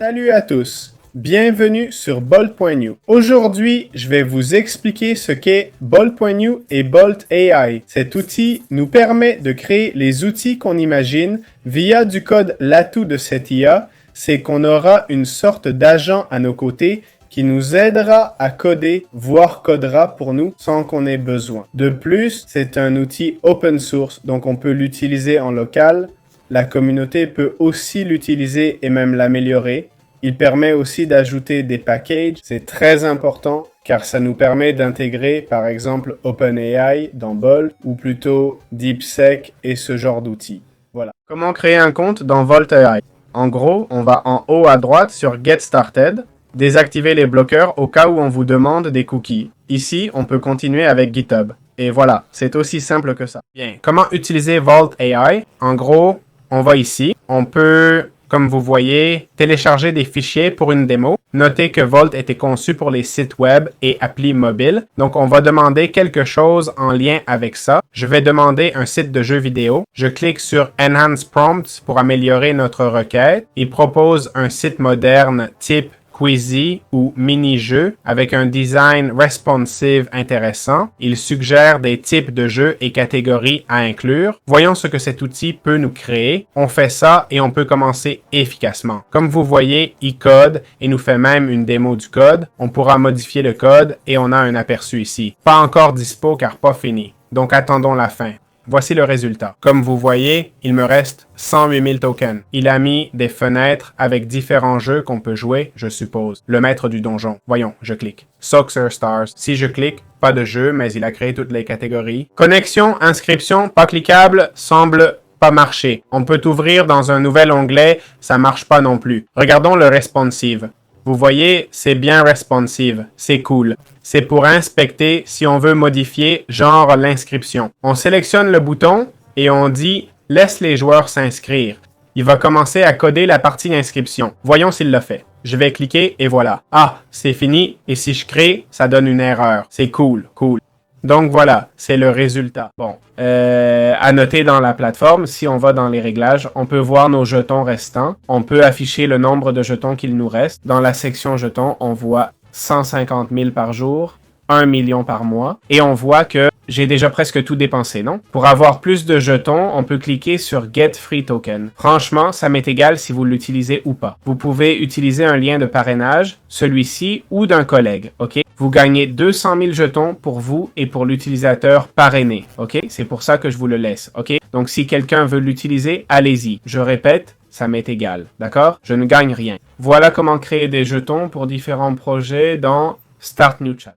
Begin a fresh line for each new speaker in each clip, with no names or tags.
Salut à tous, bienvenue sur Bolt.new. Aujourd'hui, je vais vous expliquer ce qu'est Bolt.new et Bolt AI. Cet outil nous permet de créer les outils qu'on imagine via du code. L'atout de cette IA, c'est qu'on aura une sorte d'agent à nos côtés qui nous aidera à coder, voire codera pour nous sans qu'on ait besoin. De plus, c'est un outil open source, donc on peut l'utiliser en local. La communauté peut aussi l'utiliser et même l'améliorer. Il permet aussi d'ajouter des packages. C'est très important car ça nous permet d'intégrer par exemple OpenAI dans Bolt ou plutôt DeepSeek et ce genre d'outils. Voilà. Comment créer un compte dans Volt AI? En gros, on va en haut à droite sur Get Started, désactiver les bloqueurs au cas où on vous demande des cookies. Ici, on peut continuer avec GitHub. Et voilà, c'est aussi simple que ça. Bien, comment utiliser Volt AI? En gros, on va ici, on peut, comme vous voyez, télécharger des fichiers pour une démo. Notez que Volt était conçu pour les sites web et applis mobiles. Donc, on va demander quelque chose en lien avec ça. Je vais demander un site de jeux vidéo. Je clique sur Enhance Prompts pour améliorer notre requête. Il propose un site moderne type Quizy ou mini-jeu avec un design responsive intéressant. Il suggère des types de jeux et catégories à inclure. Voyons ce que cet outil peut nous créer. On fait ça et on peut commencer efficacement. Comme vous voyez, il code et nous fait même une démo du code. On pourra modifier le code et on a un aperçu ici. Pas encore dispo car pas fini. Donc attendons la fin. Voici le résultat. Comme vous voyez, il me reste 108 000 tokens. Il a mis des fenêtres avec différents jeux qu'on peut jouer, je suppose. Le maître du donjon. Voyons, je clique. Soccer Stars. Si je clique, pas de jeu, mais il a créé toutes les catégories. Connexion, inscription, pas cliquable, semble pas marcher. On peut ouvrir dans un nouvel onglet, ça marche pas non plus. Regardons le responsive. Vous voyez, c'est bien responsive. C'est cool. C'est pour inspecter si on veut modifier genre l'inscription. On sélectionne le bouton et on dit « Laisse les joueurs s'inscrire ». Il va commencer à coder la partie d'inscription. Voyons s'il le fait. Je vais cliquer et voilà. Ah, c'est fini. Et si je crée, ça donne une erreur. C'est cool, cool. Donc voilà, c'est le résultat. Bon, à noter dans la plateforme, si on va dans les réglages, on peut voir nos jetons restants. On peut afficher le nombre de jetons qu'il nous reste. Dans la section jetons, on voit 150 000 par jour, 1 million par mois. Et on voit que j'ai déjà presque tout dépensé, non? Pour avoir plus de jetons, on peut cliquer sur Get Free Token. Franchement, ça m'est égal si vous l'utilisez ou pas. Vous pouvez utiliser un lien de parrainage, celui-ci ou d'un collègue, ok? Vous gagnez 200 000 jetons pour vous et pour l'utilisateur parrainé, ok? C'est pour ça que je vous le laisse, ok? Donc si quelqu'un veut l'utiliser, allez-y. Je répète, ça m'est égal, d'accord? Je ne gagne rien. Voilà comment créer des jetons pour différents projets dans Start New Chat.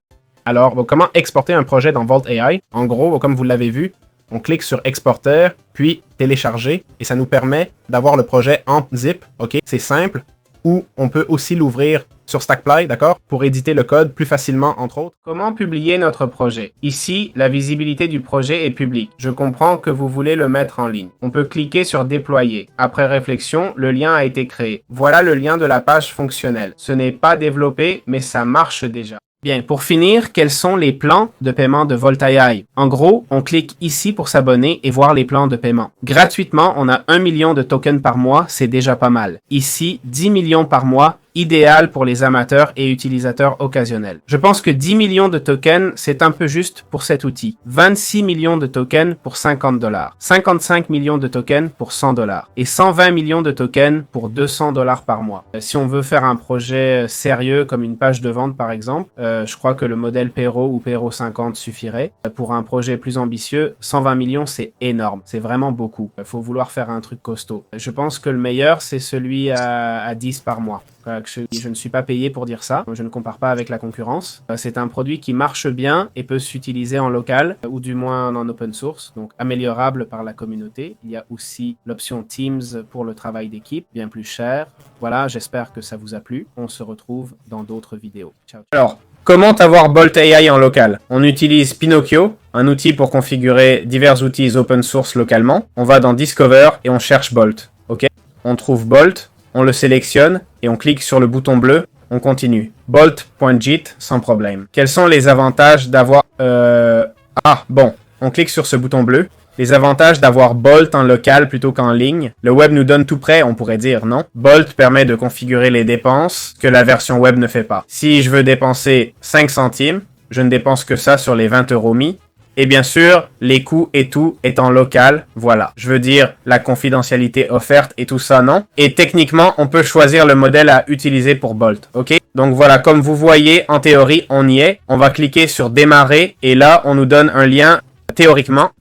Alors, comment exporter un projet dans Volt AI? En gros, comme vous l'avez vu, on clique sur Exporter, puis Télécharger, et ça nous permet d'avoir le projet en zip, ok? C'est simple. Ou on peut aussi l'ouvrir sur Stackply, d'accord? Pour éditer le code plus facilement, entre autres. Comment publier notre projet? Ici, la visibilité du projet est publique. Je comprends que vous voulez le mettre en ligne. On peut cliquer sur Déployer. Après réflexion, le lien a été créé. Voilà le lien de la page fonctionnelle. Ce n'est pas développé, mais ça marche déjà. Bien, pour finir, quels sont les plans de paiement de Volt AI? En gros, on clique ici pour s'abonner et voir les plans de paiement. Gratuitement, on a 1 million de tokens par mois, c'est déjà pas mal. Ici, 10 millions par mois, idéal pour les amateurs et utilisateurs occasionnels. Je pense que 10 millions de tokens, c'est un peu juste pour cet outil. 26 millions de tokens pour 50 $, 55 millions de tokens pour 100 $ et 120 millions de tokens pour 200 $ par mois. Si on veut faire un projet sérieux comme une page de vente par exemple, je crois que le modèle Pero ou Pero 50 suffirait. Pour un projet plus ambitieux, 120 millions c'est énorme, c'est vraiment beaucoup. Il faut vouloir faire un truc costaud. Je pense que le meilleur c'est celui à 10 par mois. Je ne suis pas payé pour dire ça, je ne compare pas avec la concurrence. C'est un produit qui marche bien et peut s'utiliser en local, ou du moins en open source, donc améliorable par la communauté. Il y a aussi l'option Teams pour le travail d'équipe, bien plus cher. Voilà, j'espère que ça vous a plu. On se retrouve dans d'autres vidéos. Ciao. Alors, comment avoir Bolt AI en local? On utilise Pinocchio, un outil pour configurer divers outils open source localement. On va dans Discover et on cherche Bolt. Ok? On trouve Bolt. On le sélectionne et on clique sur le bouton bleu, on continue. Bolt.jit sans problème. Quels sont les avantages d'avoir... on clique sur ce bouton bleu Les avantages d'avoir Bolt en local plutôt qu'en ligne. Le web nous donne tout prêt, on pourrait dire, non? Bolt permet de configurer les dépenses que la version web ne fait pas. Si je veux dépenser 5 centimes, je ne dépense que ça sur les 20 € mis. Et bien sûr, les coûts et tout est en local, voilà. Je veux dire, la confidentialité offerte et tout ça, non? Et techniquement, on peut choisir le modèle à utiliser pour Bolt, ok? Donc voilà, comme vous voyez, en théorie, on y est. On va cliquer sur démarrer et là, on nous donne un lien théoriquement.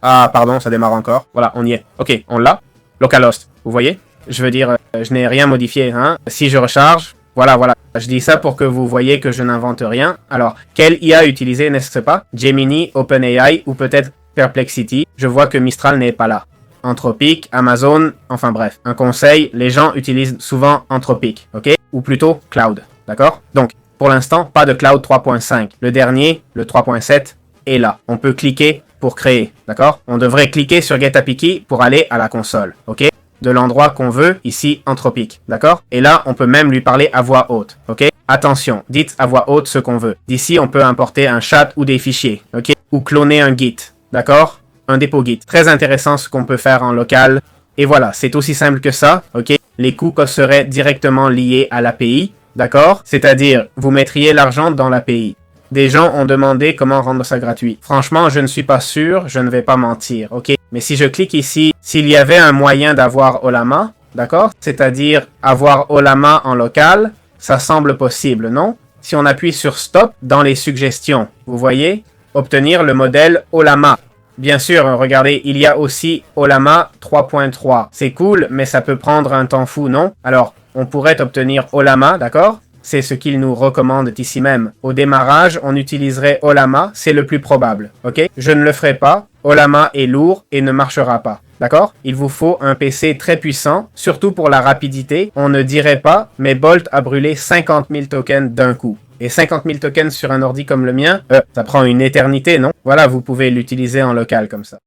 Ah, pardon, ça démarre encore. Voilà, on y est. Ok, on l'a. Localhost, vous voyez? Je veux dire, je n'ai rien modifié, hein? Si je recharge, voilà. Je dis ça pour que vous voyez que je n'invente rien. Alors, quelle IA utiliser, n'est-ce pas? Gemini, OpenAI ou peut-être Perplexity. Je vois que Mistral n'est pas là. Anthropic, Amazon, enfin bref. Un conseil, les gens utilisent souvent Anthropic, ok? Ou plutôt Cloud, d'accord? Donc, pour l'instant, pas de Cloud 3.5. Le dernier, le 3.7, est là. On peut cliquer pour créer, d'accord? On devrait cliquer sur Get API Key pour aller à la console, ok? De l'endroit qu'on veut, ici, Anthropic, d'accord? Et là, on peut même lui parler à voix haute, ok? Attention, dites à voix haute ce qu'on veut. D'ici, on peut importer un chat ou des fichiers, ok? Ou cloner un Git, d'accord? Un dépôt Git. Très intéressant ce qu'on peut faire en local. Et voilà, c'est aussi simple que ça, ok? Les coûts seraient directement liés à l'API, d'accord? C'est-à-dire, vous mettriez l'argent dans l'API. Des gens ont demandé comment rendre ça gratuit. Franchement, je ne suis pas sûr, je ne vais pas mentir, ok? Mais si je clique ici, s'il y avait un moyen d'avoir Ollama, d'accord? C'est-à-dire avoir Ollama en local, ça semble possible, non? Si on appuie sur Stop dans les suggestions, vous voyez? Obtenir le modèle Ollama. Bien sûr, regardez, il y a aussi Ollama 3.3. C'est cool, mais ça peut prendre un temps fou, non? Alors, on pourrait obtenir Ollama, d'accord? C'est ce qu'il nous recommande ici même. Au démarrage, on utiliserait Ollama, c'est le plus probable, ok? Je ne le ferai pas, Ollama est lourd et ne marchera pas, d'accord? Il vous faut un PC très puissant, surtout pour la rapidité. On ne dirait pas, mais Bolt a brûlé 50 000 tokens d'un coup. Et 50 000 tokens sur un ordi comme le mien, ça prend une éternité, non? Voilà, vous pouvez l'utiliser en local comme ça.